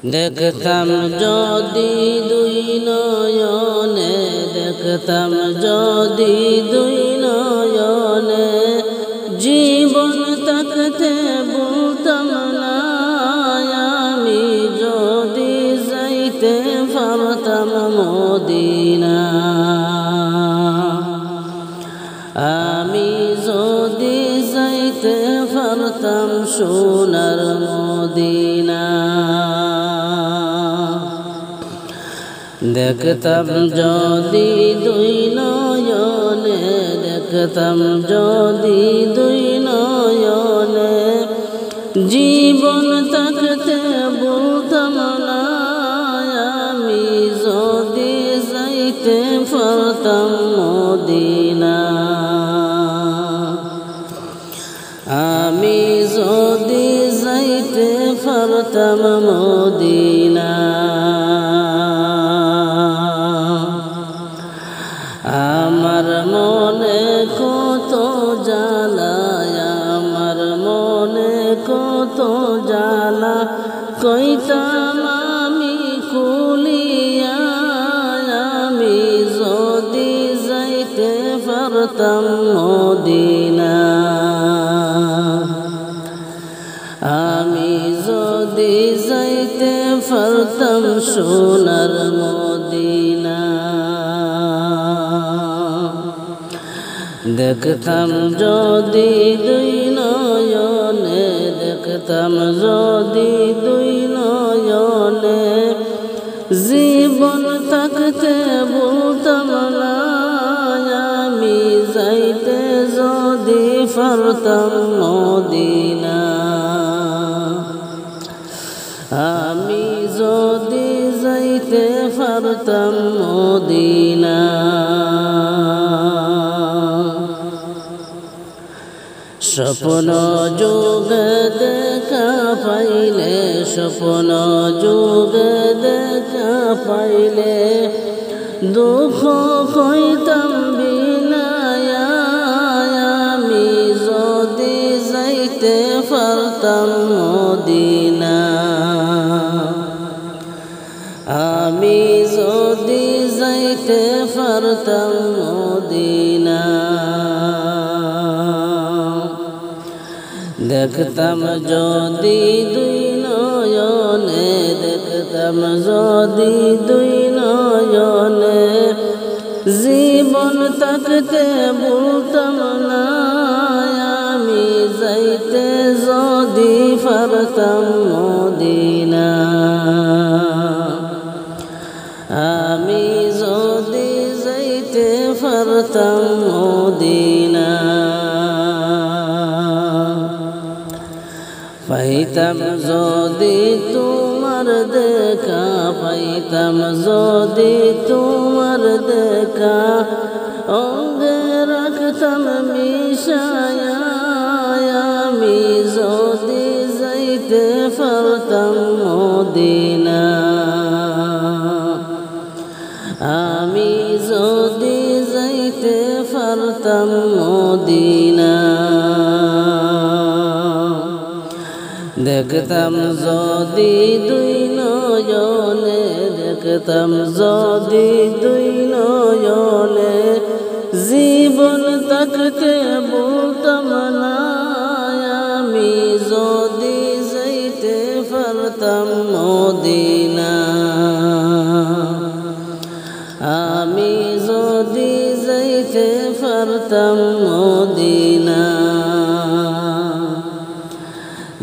দেখতাম যদি দুই নয়নে, দেখতাম যদি দুই নয়নে, জীবন থাকতে বলতাম না আমি যদি যাইতে পারতাম মদিনা। আমি যদি যাইতে পারতাম সোনার মদিনা। দেখতাম যদি দুই নয়নে, দেখতাম যদি দুই নয়নে, জীবন থাকতে বলতাম না আমি যদি যাইতে পারতাম মদিনা। আমি যদি যাইতে পারতাম মদিনা। আমার মনে কত জ্বালা, আমার মনে কত জ্বালা, কইতাম আমি কুলিয়া আমি যদি যাইতে পারতাম মদিনা। আমি যদি যাইতে পারতাম সোনার মদিনা। দেখতাম যদি দুই নয়নে, দেখতাম যদি দুই নয়নে, জীবন থাকতে বলতাম না আমি যাইতে যদি পারতাম মদিনা। আমি যদি যাইতে পারতাম মদিনা। স্বপ্ন যুগে দেখা পাইলে, স্বপ্ন যুগে দেখা পাইলে, দুঃখ কইতাম বিনায়া আমি যদি যাইতে পারতাম মদিনা। আমি যদি যাইতে পারতাম মদিনা। দেখতাম যদি দুই নয়নে, দেখতাম যদি দুই নয়নে, জীবন থাকতে বলতাম না আমি যাইতে যদি পারতাম মদিনা। আমি যদি যাইতে পারতাম মদিনা। পাইতাম যদি তোমার দেখা, পাইতাম যদি তোমার দেখা, অঙ্গে রাখতাম মিশায়া আমি যদি যাইতে পারতাম মদিনা। আমি যদি যাইতে পারতাম মদিনা। দেখতাম যদি দুই নয়নে, দেখতাম যদি দুই নয়নে, জীবন থাকতে বলতাম না আমি যদি যাইতে পারতাম মদিনা। আমি যদি যাইতে পারতাম মদিনা।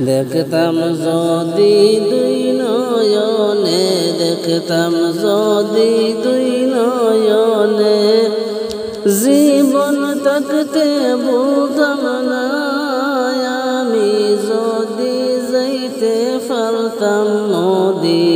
দেখতাম যদি দুই নয়নে, দেখতাম যদি দুই নয়নে, জীবন থাকতে বলতাম না আমি যদি যাইতে পারতাম মদিনা।